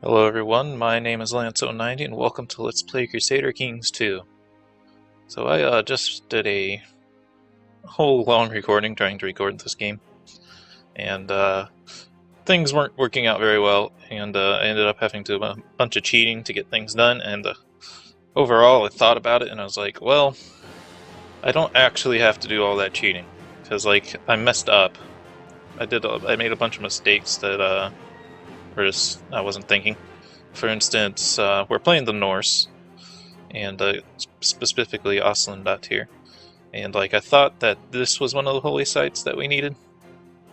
Hello everyone, my name is Lance090 and welcome to Let's Play Crusader Kings 2. So I just did a whole long recording trying to record this game, and things weren't working out very well, and I ended up having to do a bunch of cheating to get things done, and overall I thought about it and I was like, well, I don't actually have to do all that cheating, because I messed up. I made a bunch of mistakes that I wasn't thinking. For instance, we're playing the Norse, and specifically Oslandet here. And I thought that this was one of the holy sites that we needed,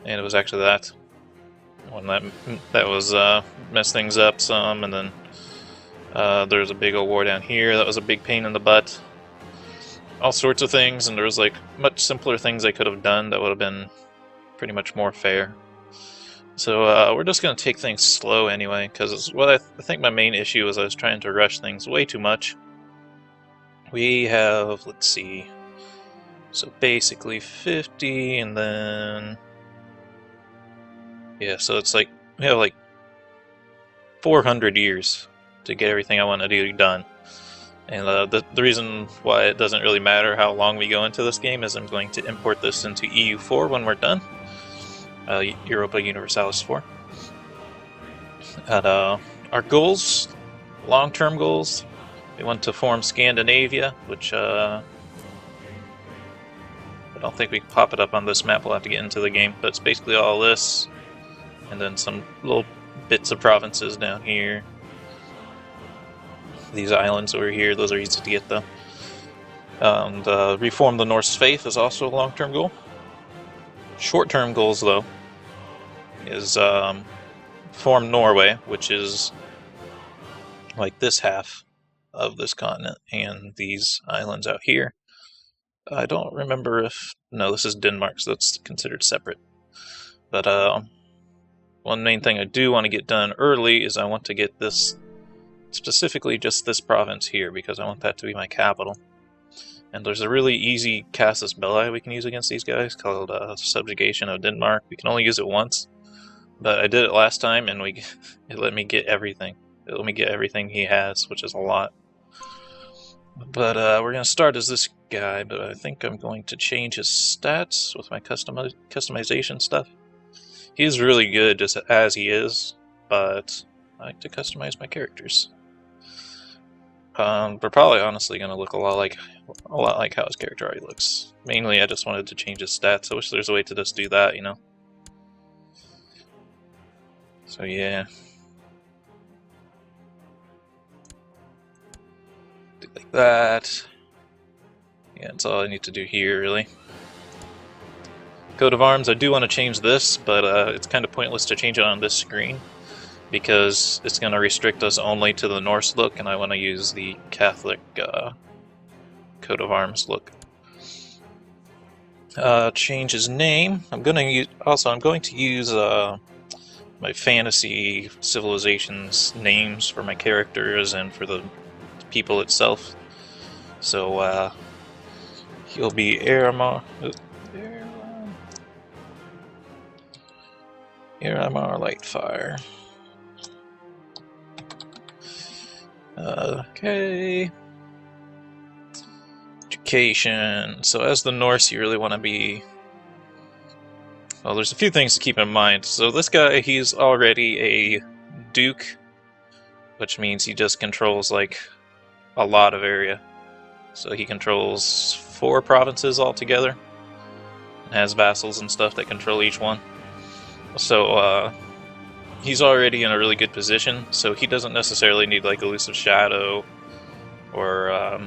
and it was actually that. When that was messed things up some, and then there was a big old war down here that was a big pain in the butt. All sorts of things, and there was much simpler things I could have done that would have been pretty much more fair. So we're just going to take things slow anyway, because what I think my main issue was I was trying to rush things way too much. We have, let's see, so basically 50, and then, yeah, so it's we have 400 years to get everything I want to do done. And the reason why it doesn't really matter how long we go into this game is I'm going to import this into EU4 when we're done. Europa Universalis 4. And our goals, long-term goals, we want to form Scandinavia, which I don't think we can pop it up on this map. We'll have to get into the game, but it's basically all this, and then some little bits of provinces down here. These islands over here, those are easy to get though. And reform the Norse faith is also a long-term goal. Short-term goals though is form Norway, which is this half of this continent and these islands out here. I don't remember if... no, this is Denmark, so that's considered separate. But one main thing I do want to get done early is I want to get this, specifically just this province here, because I want that to be my capital. And there's a really easy casus belli we can use against these guys called Subjugation of Denmark. We can only use it once, but I did it last time and it let me get everything. It let me get everything he has, which is a lot. But we're going to start as this guy, but I think I'm going to change his stats with my customization stuff. He's really good just as he is, but I like to customize my characters. We're probably honestly going to look a lot like how his character already looks. Mainly, I just wanted to change his stats. I wish there's a way to just do that, you know? So yeah. Do like that. Yeah, that's all I need to do here, really. Coat of arms, I do want to change this, but it's kind of pointless to change it on this screen, because it's going to restrict us only to the Norse look, and I want to use the Catholic coat of arms look. Change his name. I'm going to use my fantasy civilizations names for my characters and for the people itself. So he'll be Aramar Lightfire. Okay. Education. So as the Norse, you really want to be... well, there's a few things to keep in mind. So this guy, he's already a duke, which means he just controls a lot of area. So he controls 4 provinces altogether, and has vassals and stuff that control each one. So he's already in a really good position, so he doesn't necessarily need Elusive Shadow or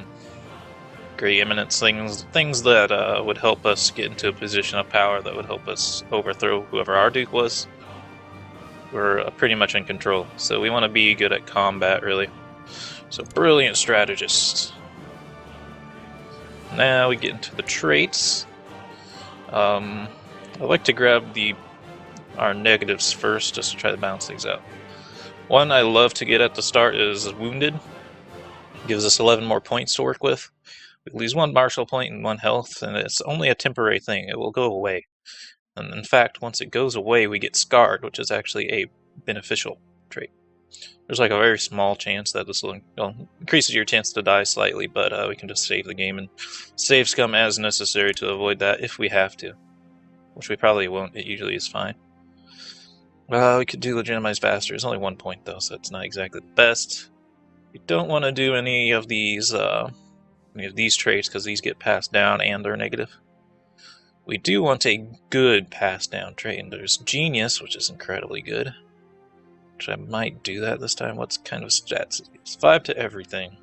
Great Eminence, things that would help us get into a position of power that would help us overthrow whoever our duke was. We're pretty much in control, so we want to be good at combat, really. So brilliant strategist. Now we get into the traits. I like to grab our negatives first, just to try to balance things out. One I love to get at the start is Wounded. Gives us 11 more points to work with. We lose 1 martial point and 1 health, and it's only a temporary thing. It will go away. And in fact, once it goes away, we get Scarred, which is actually a beneficial trait. There's like a very small chance that this will increases your chance to die slightly, but we can just save the game and save scum as necessary to avoid that if we have to. Which we probably won't, it usually is fine. We could do Legitimized Bastard. It's only 1 point though, so it's not exactly the best. You don't want to do any of these traits because these get passed down and they're negative. We do want a good passed down trait, and there's Genius, which is incredibly good. Which I might do that this time. What kind of stats? It's 5 to everything.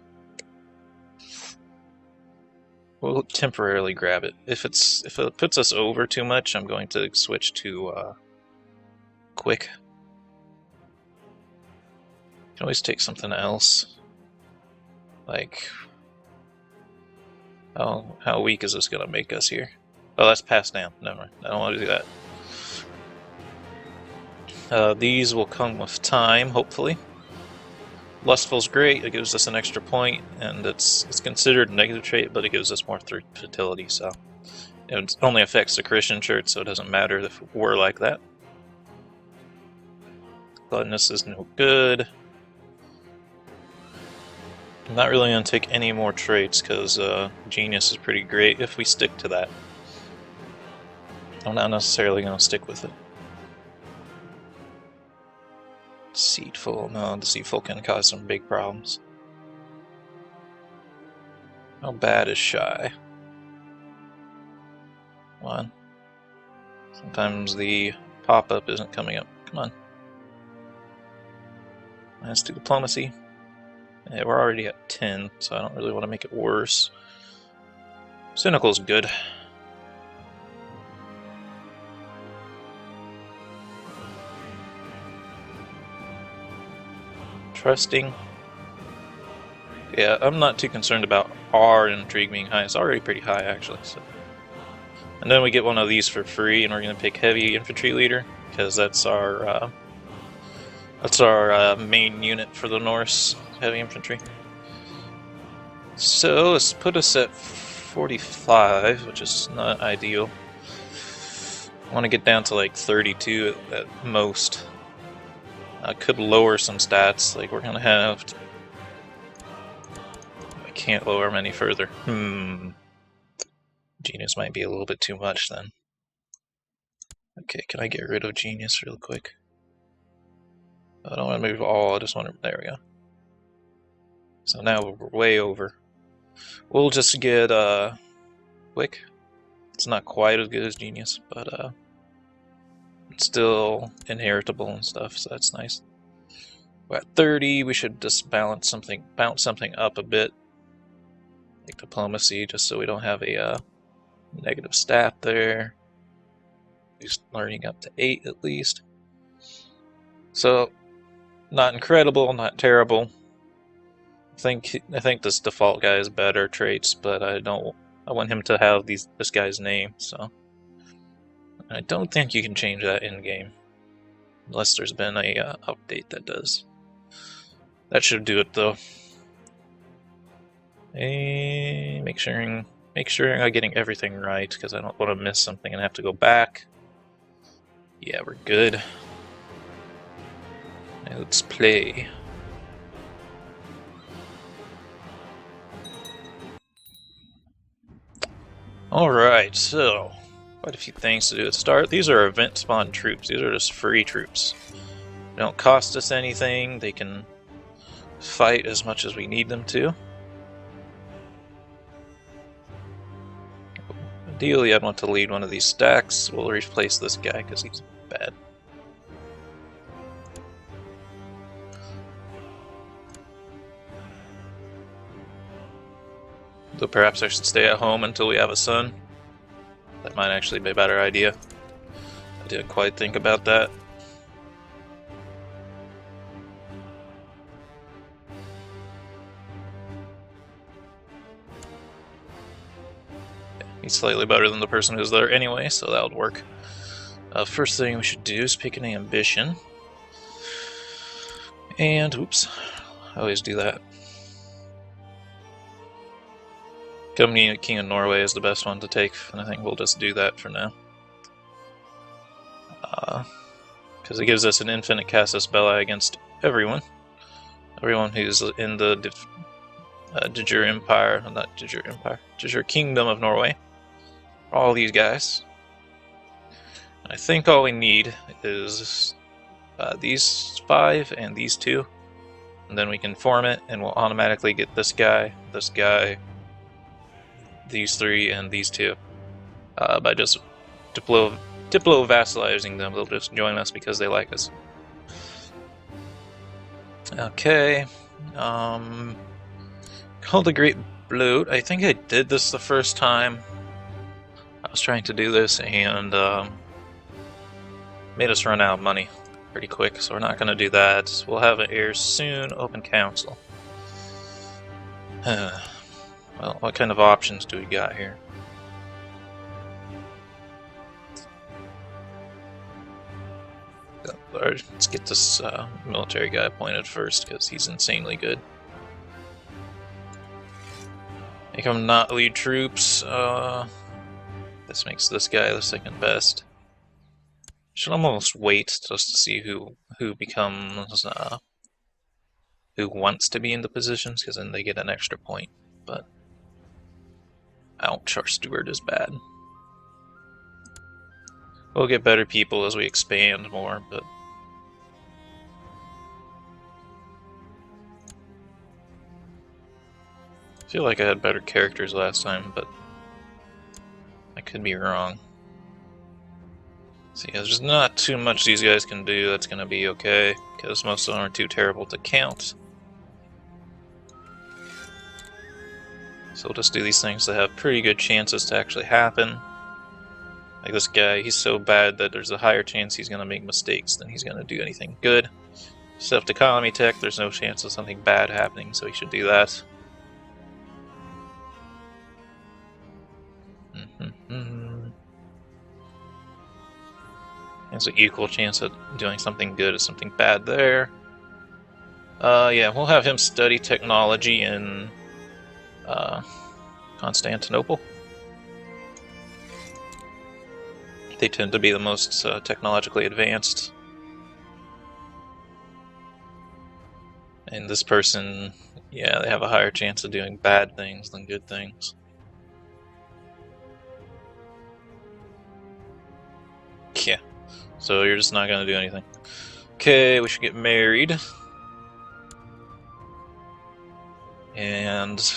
We'll temporarily grab it. If it puts us over too much, I'm going to switch to Quick. Can always take something else. Like, how weak is this gonna make us here? Oh, that's passed down. Never mind. I don't want to do that. These will come with time, hopefully. Lustful's great. It gives us an extra point, and it's considered a negative trait, but it gives us more fertility. So it only affects the Christian church, so it doesn't matter if we're like that. Gluttonous is no good. I'm not really going to take any more traits because Genius is pretty great if we stick to that. I'm not necessarily going to stick with it. Deceitful. No, Deceitful can cause some big problems. How bad is Shy? Come on. Sometimes the pop-up isn't coming up. Come on. Let's do Diplomacy. Yeah, we're already at 10, so I don't really want to make it worse. Cynical's good. Trusting. Yeah, I'm not too concerned about our intrigue being high. It's already pretty high, actually. So. And then we get one of these for free, and we're going to pick Heavy Infantry Leader, because that's our main unit for the Norse Heavy Infantry. So let's put us at 45, which is not ideal. I want to get down to like 32 at most. I could lower some stats, like we're gonna have to... I can't lower them any further. Genius might be a little bit too much then. Okay, can I get rid of Genius real quick? I don't want to move all, I just want to... There we go. So now we're way over. We'll just get Quick. It's not quite as good as Genius, but it's still inheritable and stuff, so that's nice. We're at 30, we should just bounce something up a bit. Like Diplomacy, just so we don't have a negative stat there. He's learning up to 8 at least. So, not incredible, not terrible. I think this default guy has better traits, but I want him to have this guy's name, so I don't think you can change that in game unless there's been a update that does. That should do it though. Make sure I'm getting everything right because I don't want to miss something and have to go back. Yeah, we're good. Now let's play. Alright, so quite a few things to do at the start. These are event spawn troops. These are just free troops. They don't cost us anything. They can fight as much as we need them to. Ideally, I'd want to lead one of these stacks. We'll replace this guy because he's bad. So perhaps I should stay at home until we have a son. That might actually be a better idea. I didn't quite think about that. He's slightly better than the person who's there anyway, so that would work. First thing we should do is pick an ambition. And, oops, I always do that. Becoming King of Norway is the best one to take, and I think we'll just do that for now. Because it gives us an infinite casus belli against everyone. Everyone who's in the de jure Empire, not de jure Empire, de jure Kingdom of Norway. All these guys. I think all we need is these 5 and these 2. And then we can form it, and we'll automatically get this guy, these 3, and these 2. By just diplo-vassalizing them, they'll just join us because they like us. Okay. Called the Great Bloat. I think I did this the first time. I was trying to do this and made us run out of money pretty quick, so we're not going to do that. We'll have an heir soon. Open council. Well, what kind of options do we got here? Let's get this military guy appointed first, because he's insanely good. Make him not lead troops. This makes this guy the second best. Should almost wait just to see who becomes who wants to be in the positions, because then they get an extra point. But ouch, our steward is bad. We'll get better people as we expand more, but I feel like I had better characters last time, but I could be wrong. See, there's not too much these guys can do that's going to be okay, because most of them are too terrible to count. So we'll just do these things that have pretty good chances to actually happen. Like this guy, he's so bad that there's a higher chance he's going to make mistakes than he's going to do anything good. Self economy tech, there's no chance of something bad happening, so he should do that. There's an equal chance of doing something good as something bad there. Yeah, we'll have him study technology in Constantinople. They tend to be the most technologically advanced. And this person, yeah, they have a higher chance of doing bad things than good things. Yeah, so you're just not going to do anything. Okay, we should get married. And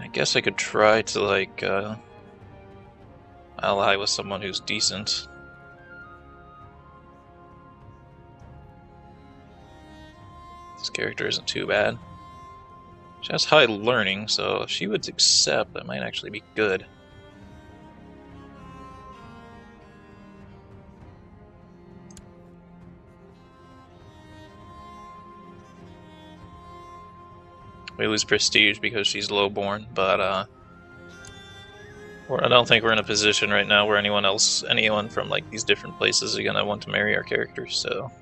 I guess I could try to, like, ally with someone who's decent. This character isn't too bad. She has high learning, so if she would accept, that might actually be good. We lose prestige because she's lowborn, but I don't think we're in a position right now where anyone from like these different places are gonna want to marry our characters, so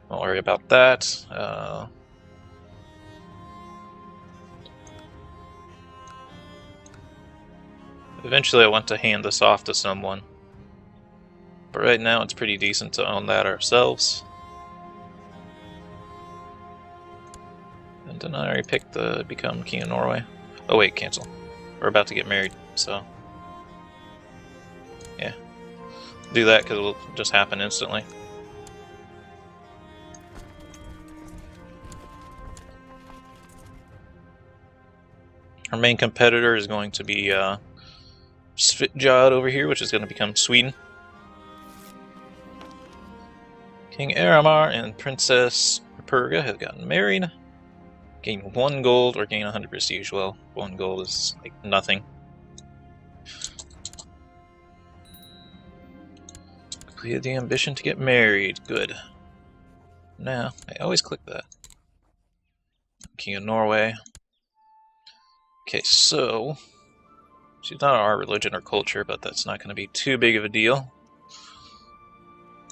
don't worry about that. Eventually I want to hand this off to someone, but right now it's pretty decent to own that ourselves. And didn't I already pick the become King of Norway? Oh wait, cancel. We're about to get married, so yeah. Do that because it'll just happen instantly. Our main competitor is going to be Svitjod over here, which is going to become Sweden. King Aramar and Princess Perga have gotten married. Gain 1 gold or gain 100 prestige. Well, 1 gold is like nothing. Completed the ambition to get married. Good. Now, I always click that. King of Norway. Okay, so she's not our religion or culture, but that's not going to be too big of a deal.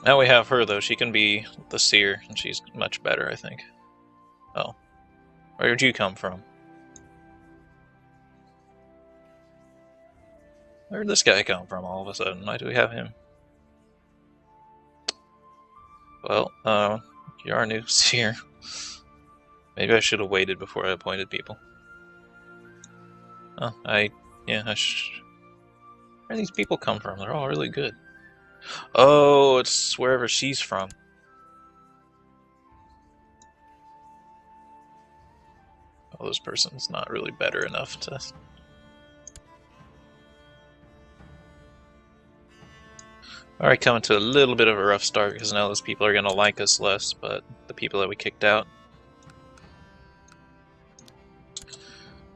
Now we have her, though. She can be the seer, and she's much better, I think. Oh. Where did you come from? Where did this guy come from all of a sudden? Why do we have him? Well, you are new here. Maybe I should have waited before I appointed people. Oh, where do these people come from? They're all really good. Oh, it's wherever she's from. Oh, this person's not really better enough to... Alright, coming to a little bit of a rough start because now those people are going to like us less, but the people that we kicked out.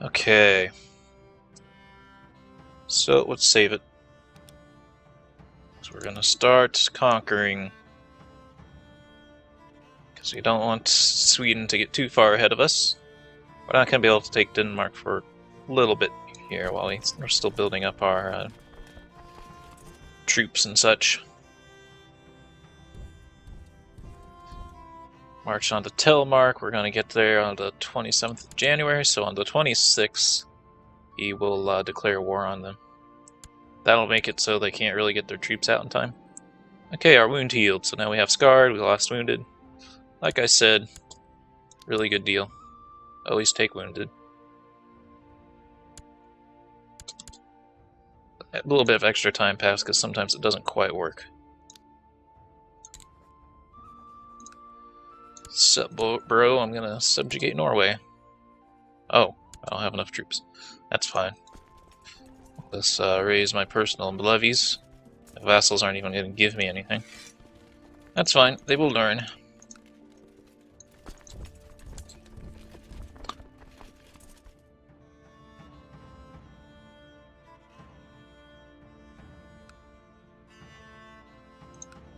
Okay. So, let's save it. So we're going to start conquering. Because we don't want Sweden to get too far ahead of us. We're not going to be able to take Denmark for a little bit here while we're still building up our troops and such. March on to Telemark. We're going to get there on the 27th of January, so on the 26th, he will declare war on them. That'll make it so they can't really get their troops out in time. Okay, our wound healed, so now we have scarred, we lost wounded. Like I said, really good deal. Always take wounded. A little bit of extra time passed because sometimes it doesn't quite work. Sup, bro, I'm gonna subjugate Norway. Oh, I don't have enough troops. That's fine. Let's raise my personal levies. The vassals aren't even gonna give me anything. That's fine, they will learn.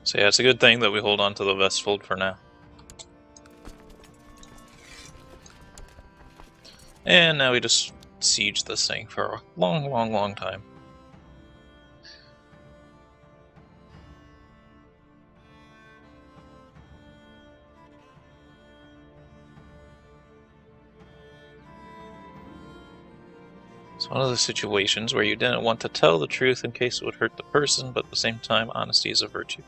So yeah, it's a good thing that we hold on to the Vestfold for now. And now we just siege this thing for a long time. It's one of those situations where you didn't want to tell the truth in case it would hurt the person, but at the same time, honesty is a virtue.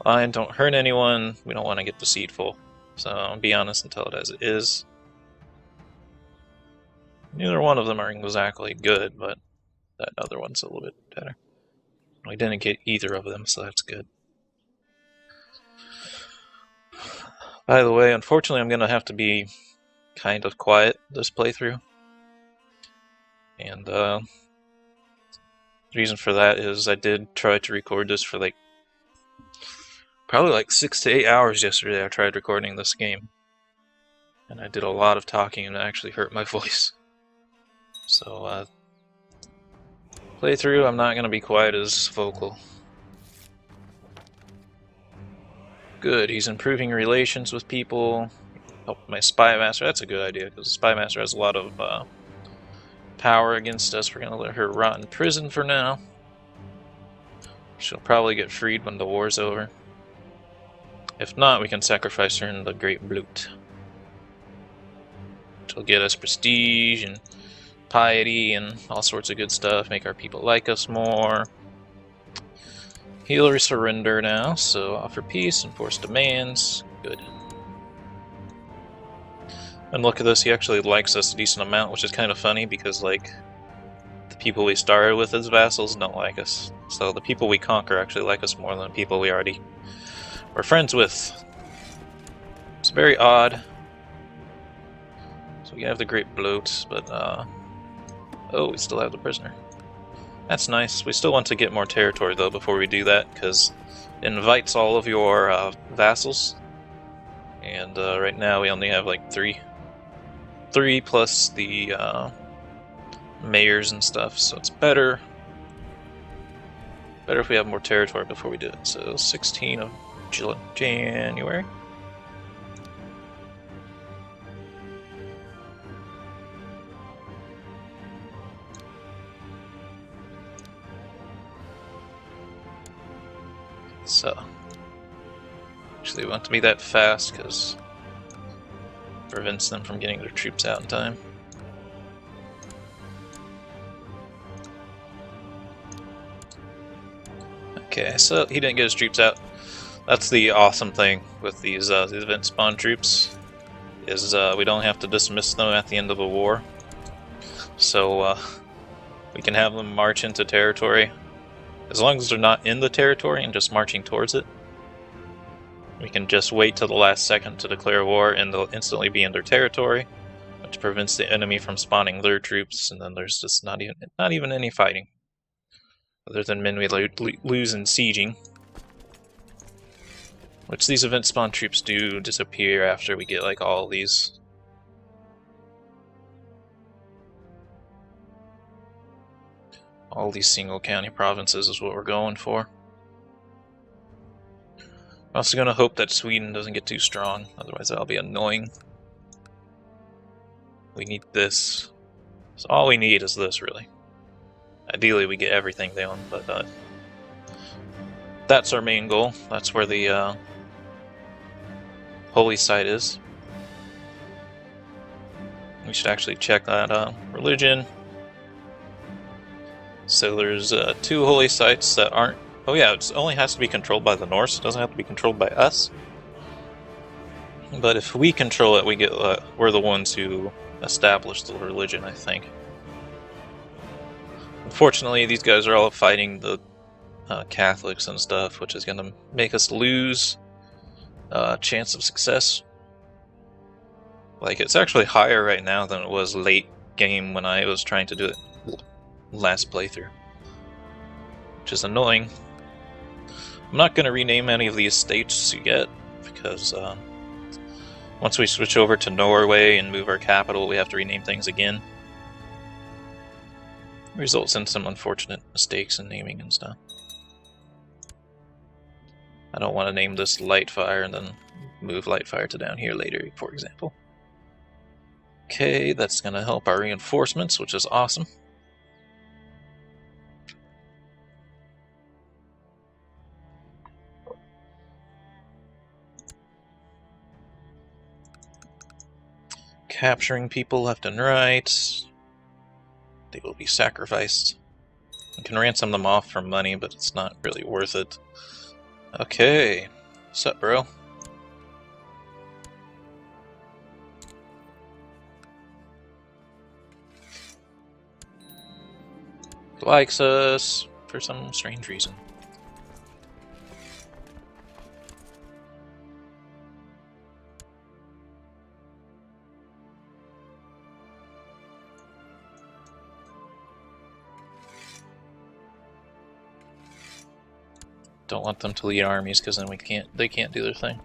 Lie and don't hurt anyone, we don't want to get deceitful. So be honest and tell it as it is. Neither one of them are exactly good, but that other one's a little bit better. We didn't get either of them, so that's good. By the way, unfortunately I'm going to have to be kind of quiet this playthrough. And the reason for that is I did try to record this for probably 6 to 8 hours yesterday. I tried recording this game. And I did a lot of talking and it actually hurt my voice. So, playthrough, I'm not going to be quite as vocal. Good, he's improving relations with people. Help my spy master, that's a good idea, because the spy master has a lot of power against us. We're going to let her rot in prison for now. She'll probably get freed when the war's over. If not, we can sacrifice her in the Great Blut. She'll get us prestige and piety and all sorts of good stuff, make our people like us more. Healer surrender now, so offer peace, enforce demands. Good. And look at this, he actually likes us a decent amount, which is kind of funny because, the people we started with as vassals don't like us. So the people we conquer actually like us more than the people we already were friends with. It's very odd. So we have the Great Bloat, but, oh, we still have the prisoner. That's nice. We still want to get more territory, though, before we do that, because it invites all of your vassals. And right now we only have, 3. 3 plus the mayors and stuff, so it's better if we have more territory before we do it. So 16 of January. So, actually we want to be that fast because it prevents them from getting their troops out in time. Okay, so he didn't get his troops out. That's the awesome thing with these event spawn troops, is we don't have to dismiss them at the end of a war. So we can have them march into territory. As long as they're not in the territory and just marching towards it, we can just wait till the last second to declare war and they'll instantly be in their territory, which prevents the enemy from spawning their troops, and then there's just not even any fighting. Other than men we lose in sieging. Which these event spawn troops do disappear after we get like all these. All these single county provinces is what we're going for. I'm also going to hope that Sweden doesn't get too strong, otherwise that'll be annoying. We need this. So all we need is this, really. Ideally we get everything they own, but that's our main goal. That's where the holy site is. We should actually check that religion. So there's 2 holy sites that aren't... Oh yeah, it only has to be controlled by the Norse. It doesn't have to be controlled by us. But if we control it, we get we're the ones who establish the religion, I think. Unfortunately, these guys are all fighting the Catholics and stuff, which is going to make us lose chance of success. Like, it's actually higher right now than it was late game when I was trying to do it last playthrough, which is annoying. I'm not going to rename any of these states yet, because once we switch over to Norway and move our capital, we have to rename things again. It results in some unfortunate mistakes in naming and stuff. I don't want to name this Lightfire and then move Lightfire to down here later, for example. Okay, that's going to help our reinforcements, which is awesome. Capturing people left and right. They will be sacrificed. You can ransom them off for money, but it's not really worth it. Okay. What's up, bro? He likes us for some strange reason. Don't want them to lead armies, because then they can't do their thing.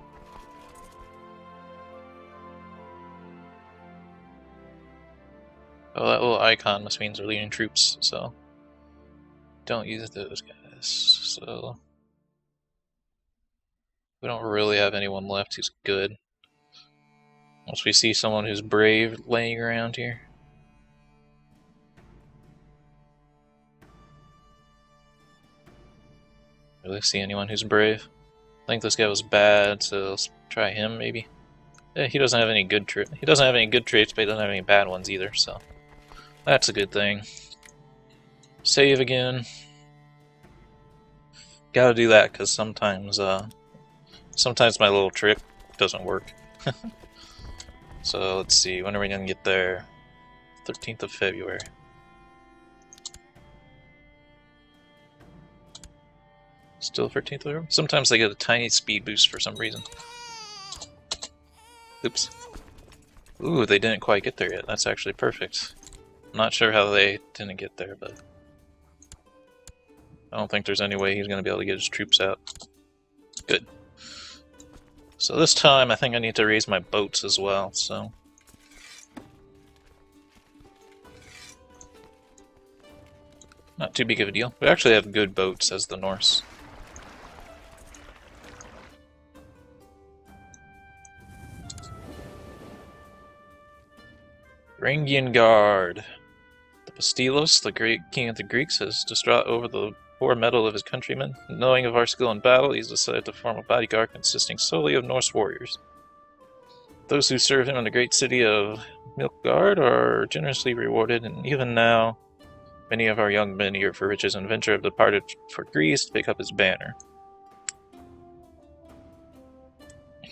Oh, that little icon must mean they're leading troops, so don't use those guys. So we don't really have anyone left who's good. Once we see someone who's brave laying around here. Really see anyone who's brave? I think this guy was bad, so let's try him maybe. Yeah, he doesn't have any good traits. He doesn't have any good traits, but he doesn't have any bad ones either, so that's a good thing. Save again. Gotta do that because sometimes my little trick doesn't work. So let's see, when are we gonna get there? 13th of February. Still 13th of February? Sometimes they get a tiny speed boost for some reason. Oops. Ooh, they didn't quite get there yet. That's actually perfect. I'm not sure how they didn't get there, but I don't think there's any way he's going to be able to get his troops out. Good. So this time I think I need to raise my boats as well, so... Not too big of a deal. We actually have good boats as the Norse. Varangian Guard. The Pastilos, the great king of the Greeks, is distraught over the poor mettle of his countrymen. Knowing of our skill in battle, he's decided to form a bodyguard consisting solely of Norse warriors. Those who serve him in the great city of Milkgard are generously rewarded, and even now, many of our young men eager for riches and adventure have departed for Greece to pick up his banner.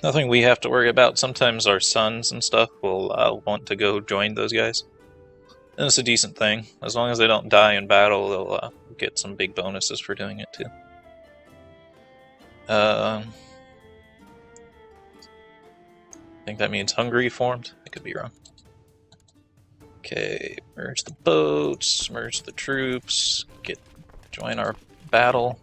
Nothing we have to worry about. Sometimes our sons and stuff will want to go join those guys. And it's a decent thing. As long as they don't die in battle, they'll get some big bonuses for doing it too. I think that means Hungary formed. I could be wrong. Okay, merge the boats, merge the troops, join our battle.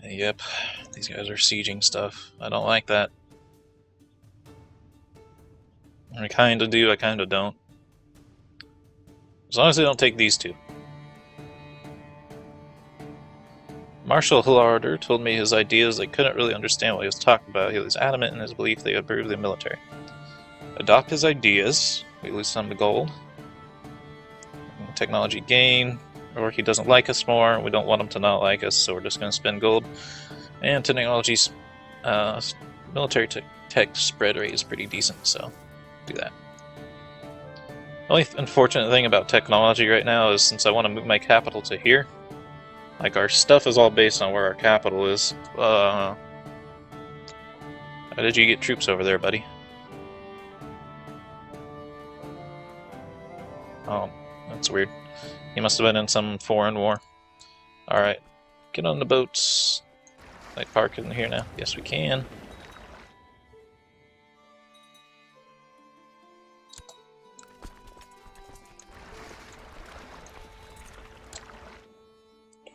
Yep, these guys are sieging stuff. I don't like that. I kinda do, I kinda don't. As long as they don't take these two. Marshal Hillarder told me his ideas. I couldn't really understand what he was talking about. He was adamant in his belief they would improve the military. Adopt his ideas. We lose some to gold. Technology gain. Or he doesn't like us more. We don't want him to not like us, so we're just going to spend gold. And technology's military tech spread rate is pretty decent, so do that. The only unfortunate thing about technology right now is since I want to move my capital to here, like our stuff is all based on where our capital is. How did you get troops over there, buddy? Oh, that's weird. He must have been in some foreign war. Alright, get on the boats. Can I park in here now? Yes, we can.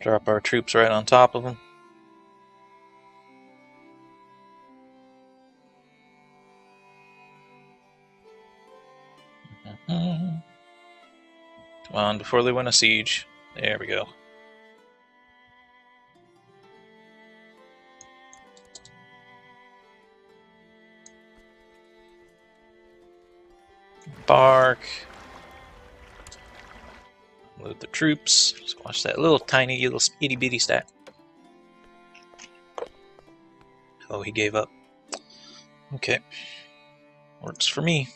Drop our troops right on top of them. Come on, before they win a siege. There we go. Bark. Load the troops. Just watch that little tiny little itty bitty stat. Oh, he gave up. Okay. Works for me.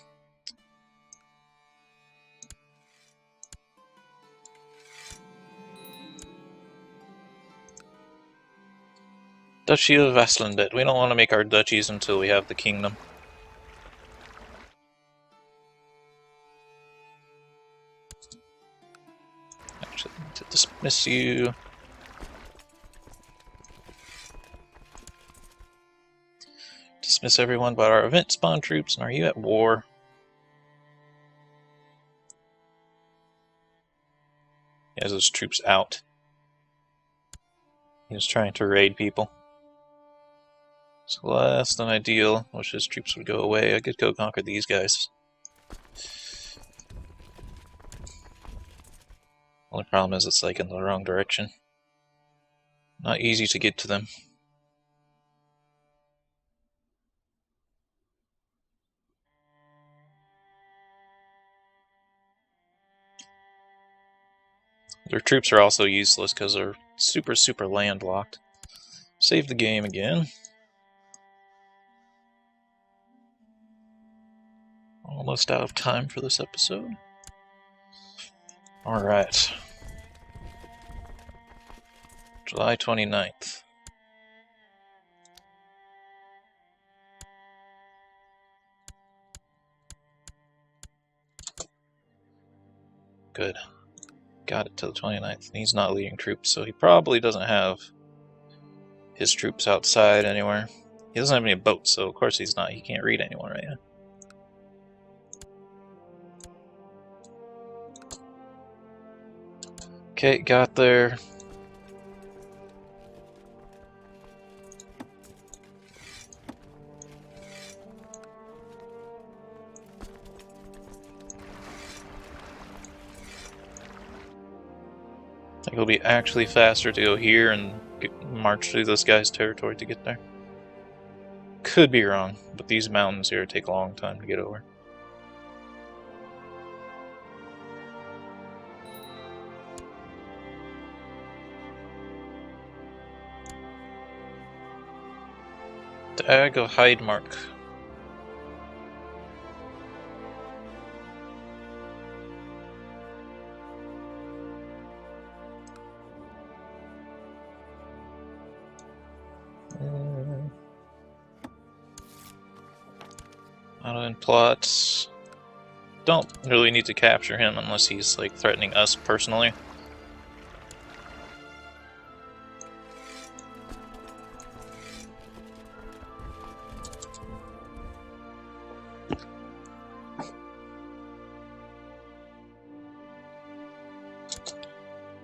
Duchy of Oslandet. We don't want to make our duchies until we have the kingdom. Actually, I need to dismiss you. Dismiss everyone but our event spawn troops. And are you at war? He has his troops out. He was trying to raid people. So less than ideal. Wish his troops would go away. I could go conquer these guys. Only problem is it's like in the wrong direction. Not easy to get to them. Their troops are also useless because they're super landlocked. Save the game again. Almost out of time for this episode. Alright. July 29th. Good. Got it to the 29th. He's not leading troops, so he probably doesn't have his troops outside anywhere. He doesn't have any boats, so of course he's not. He can't read anyone right now. Okay, got there. I think it'll be actually faster to go here and march through this guy's territory to get there. Could be wrong, but these mountains here take a long time to get over. Dag of Heidemark. Auto in plots. Don't really need to capture him unless he's like threatening us personally.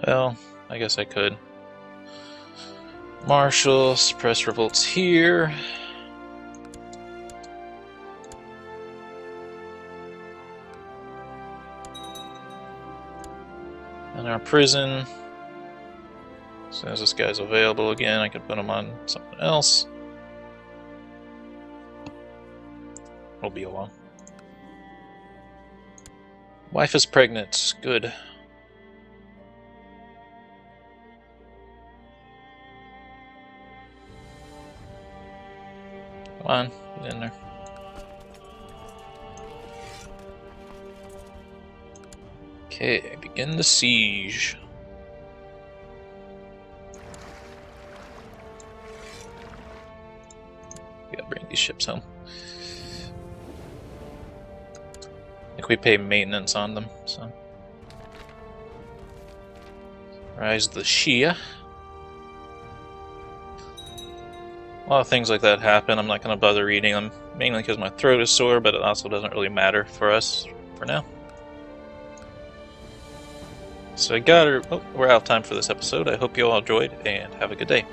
Well, I guess I could. Marshal, suppress revolts here. And our prison. As soon as this guy's available again, I can put him on something else. It'll be a while. Wife is pregnant. Good. Come on, get in there. Okay, begin the siege. We gotta bring these ships home. I think we pay maintenance on them, so. Rise the Shia. A lot of things like that happen. I'm not going to bother reading them, mainly because my throat is sore, but it also doesn't really matter for us for now. So I got her. Oh, we're out of time for this episode. I hope you all enjoyed, and have a good day.